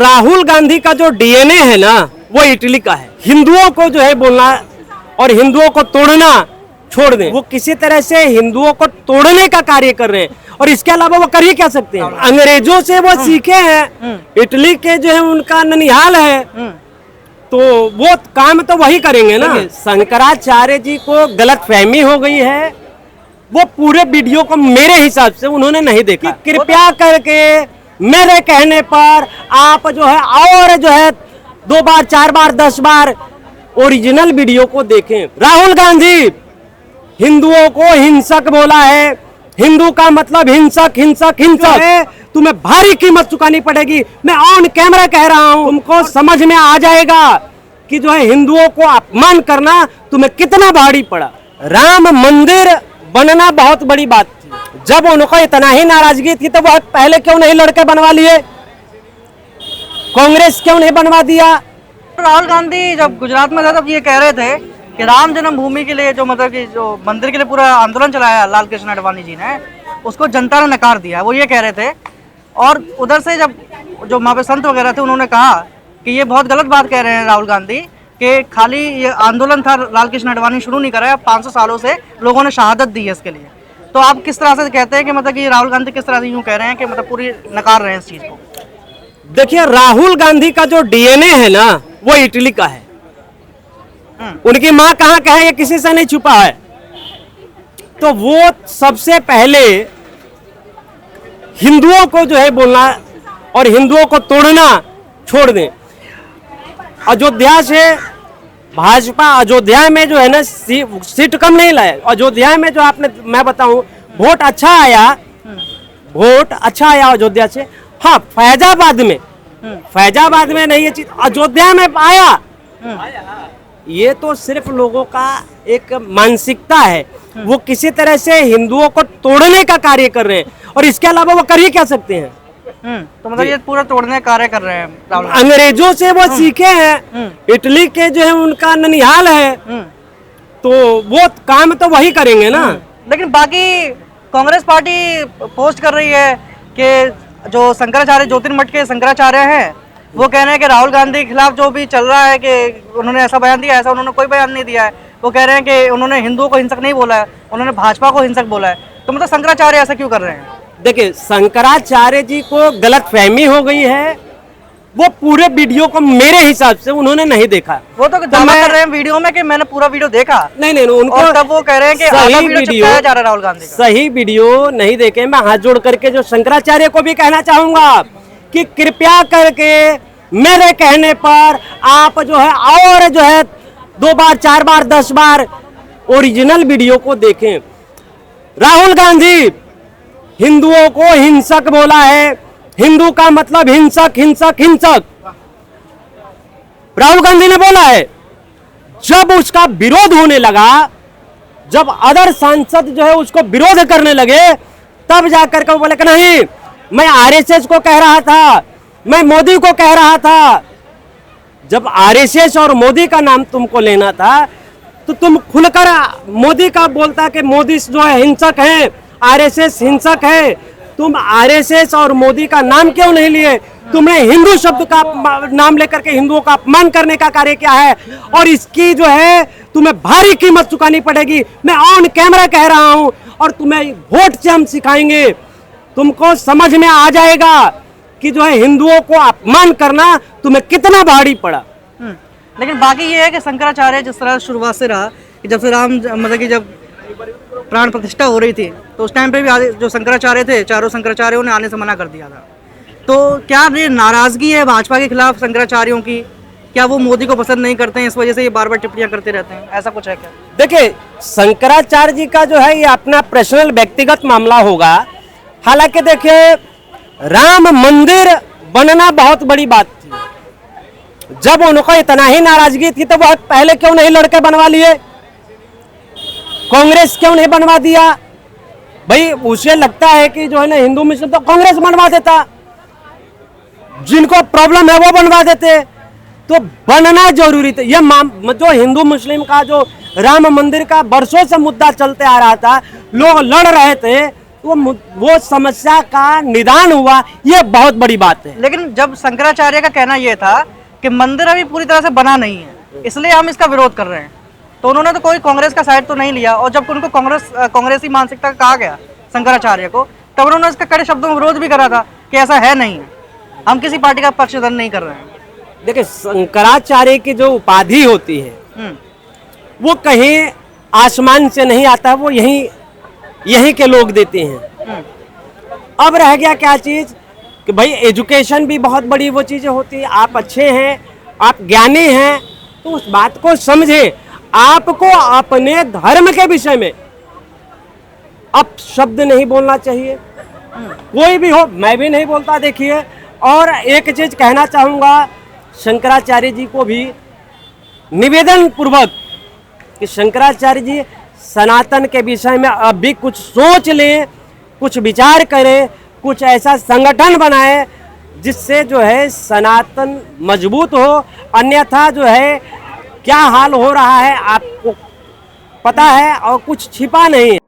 राहुल गांधी का जो डीएनए है ना वो इटली का है। हिंदुओं को जो है बोलना और हिंदुओं को तोड़ना छोड़ दें। वो किसी तरह से हिंदुओं को तोड़ने का कार्य कर रहे हैं और इसके अलावा वो कर ही क्या सकते हैं। अंग्रेजों से वो सीखे हैं, इटली के जो है उनका ननिहाल है, तो वो काम तो वही करेंगे ना। शंकराचार्य जी को गलतफहमी हो गई है, वो पूरे वीडियो को मेरे हिसाब से उन्होंने नहीं देखा। कृपया करके मेरे कहने पर आप जो है और जो है 2 बार 4 बार 10 बार ओरिजिनल वीडियो को देखें। राहुल गांधी हिंदुओं को हिंसक बोला है, हिंदू का मतलब हिंसक हिंसक हिंसक है, तुम्हें भारी कीमत चुकानी पड़ेगी। मैं ऑन कैमरा कह रहा हूं, तुमको समझ में आ जाएगा कि जो है हिंदुओं को अपमान करना तुम्हें कितना भारी पड़ा। राम मंदिर बनना बहुत बड़ी बात थी, जब उनको इतना ही नाराजगी थी तो वह पहले क्यों नहीं लड़के बनवा लिए, कांग्रेस क्यों नहीं बनवा दिया। राहुल गांधी जब गुजरात में था तब ये कह रहे थे कि राम जन्मभूमि के लिए जो मतलब कि जो मंदिर के लिए पूरा आंदोलन चलाया लाल कृष्ण आडवाणी जी ने, उसको जनता ने नकार दिया, वो ये कह रहे थे। और उधर से जब जो वहाँ पे संत वगैरह थे उन्होंने कहा कि ये बहुत गलत बात कह रहे हैं राहुल गांधी, कि खाली ये आंदोलन था, लाल कृष्ण आडवाणी शुरू नहीं करा है, 500 सालों से लोगों ने शहादत दी है इसके लिए। तो आप किस तरह से कहते हैं कि मतलब कि राहुल गांधी किस तरह से यूँ कह रहे हैं कि मतलब पूरी नकार रहे हैं इस चीज़ को। देखिए, राहुल गांधी का जो डीएनए है ना वो इटली का है। उनकी मां कहां का है ये किसी से नहीं छुपा है। तो वो सबसे पहले हिंदुओं को जो है बोलना और हिंदुओं को तोड़ना छोड़ दें। अयोध्या से भाजपा अयोध्या में जो है ना सीट कम नहीं लाए। अयोध्या में जो आपने मैं बताऊं वोट अच्छा आया, वोट अच्छा आया अयोध्या से। हाँ, फैजाबाद में नहीं, ये चीज अयोध्या में आया। ये तो सिर्फ लोगों का एक मानसिकता है, वो किसी तरह से हिंदुओं को तोड़ने का कार्य कर रहे हैं और इसके अलावा वो कर ही क्या सकते हैं। तो मतलब ये पूरा तोड़ने का कार्य कर रहे हैं। अंग्रेजों से वो सीखे हैं, इटली के जो है उनका ननिहाल है, तो वो काम तो वही करेंगे ना। लेकिन बाकी कांग्रेस पार्टी पोस्ट कर रही है कि जो शंकराचार्य ज्योतिर्मठ के शंकराचार्य हैं वो कह रहे हैं कि राहुल गांधी के खिलाफ जो भी चल रहा है कि उन्होंने ऐसा बयान दिया, ऐसा उन्होंने कोई बयान नहीं दिया है। वो कह रहे हैं कि उन्होंने हिंदुओं को हिंसक नहीं बोला है, उन्होंने भाजपा को हिंसक बोला है। तो मतलब शंकराचार्य ऐसा क्यों कर रहे हैं? देखिए, शंकराचार्य जी को गलतफहमी हो गई है, वो पूरे वीडियो को मेरे हिसाब से उन्होंने नहीं देखा। वो तो दावा कर रहे हैं वीडियो में कि मैंने पूरा वीडियो देखा। नहीं, उनको तब वो कह रहे हैं कि आधा वीडियो चिपकाया जा रहा है राहुल गांधी का। सही वीडियो नहीं देखे। मैं हाथ जोड़ करके जो शंकराचार्य को भी कहना चाहूंगा कि कृपया करके मेरे कहने पर आप जो है और जो है 2 बार 4 बार 10 बार ओरिजिनल वीडियो को देखें। राहुल गांधी हिंदुओं को हिंसक बोला है, हिंदू का मतलब हिंसक हिंसक हिंसक राहुल गांधी ने बोला है। जब उसका विरोध होने लगा, जब अदर सांसद जो है उसको विरोध करने लगे, तब जाकर के वो बोले कि नहीं, मैं आरएसएस को कह रहा था, मैं मोदी को कह रहा था। जब आरएसएस और मोदी का नाम तुमको लेना था तो तुम खुलकर मोदी का बोलता कि मोदी जो है हिंसक है, आरएसएस हिंसक है। तुम आरएसएस और मोदी का नाम क्यों नहीं लिए? तुमने हिंदू शब्द का नाम लेकर के हिंदुओं का अपमान करने का कार्य किया है और इसकी जो है तुम्हें भारी कीमत चुकानी पड़ेगी। मैं ऑन कैमरा कह रहा हूं और तुम्हें वोट से हम सिखाएंगे। तुमको समझ में आ जाएगा कि जो है हिंदुओं को अपमान करना तुम्हें कितना भारी पड़ा। लेकिन बाकी ये है कि शंकराचार्य जिस तरह शुरुआत से रहा कि जब से राम मतलब कि जब प्राण प्रतिष्ठा हो रही थी तो उस टाइम पे भी जो शंकराचार्य थे, चारों शंकराचार्यों ने आने से मना कर दिया था। तो क्या ये नाराजगी है भाजपा के खिलाफ शंकराचार्यों की? क्या वो मोदी को पसंद नहीं करते हैं, इस वजह से ये बार बार टिप्पणियां करते रहते हैं? ऐसा कुछ है क्या? देखिए, शंकराचार्य जी का जो है ये अपना पर्सनल व्यक्तिगत मामला होगा। हालांकि देखिए, राम मंदिर बनना बहुत बड़ी बात थी, जब उनको इतना ही नाराजगी थी तो वह पहले क्यों नहीं लड़के बनवा लिए, कांग्रेस क्यों नहीं बनवा दिया? भाई उसे लगता है कि जो है ना हिंदू मुस्लिम, तो कांग्रेस बनवा देता, जिनको प्रॉब्लम है वो बनवा देते। तो बनना जरूरी था। यह जो हिंदू मुस्लिम का जो राम मंदिर का वर्षों से मुद्दा चलते आ रहा था, लोग लड़ रहे थे, वो समस्या का निदान हुआ, ये बहुत बड़ी बात है। लेकिन जब शंकराचार्य का कहना ये था कि मंदिर अभी पूरी तरह से बना नहीं है, इसलिए हम इसका विरोध कर रहे हैं, तो उन्होंने तो कोई कांग्रेस का साइड तो नहीं लिया। और जब उनको कांग्रेसी मानसिकता का कहा गया शंकराचार्य को, तब उन्होंने इसका कड़े शब्दों में विरोध भी करा था कि ऐसा है नहीं है, हम किसी पार्टी का पक्षधर नहीं कर रहे हैं। देखिए, शंकराचार्य की जो उपाधि होती है वो कहीं आसमान से नहीं आता, वो यहीं के लोग देते हैं। अब रह गया क्या चीज कि भाई एजुकेशन भी बहुत बड़ी वो चीजें होती है। आप अच्छे हैं, आप ज्ञानी हैं, तो उस बात को समझे। आपको अपने धर्म के विषय में अब शब्द नहीं बोलना चाहिए, कोई भी हो, मैं भी नहीं बोलता। देखिए, और एक चीज कहना चाहूंगा शंकराचार्य जी को भी निवेदन पूर्वक कि शंकराचार्य जी सनातन के विषय में अब भी कुछ सोच लें, कुछ विचार करें, कुछ ऐसा संगठन बनाए जिससे जो है सनातन मजबूत हो। अन्यथा जो है क्या हाल हो रहा है आपको पता है और कुछ छिपा नहीं है।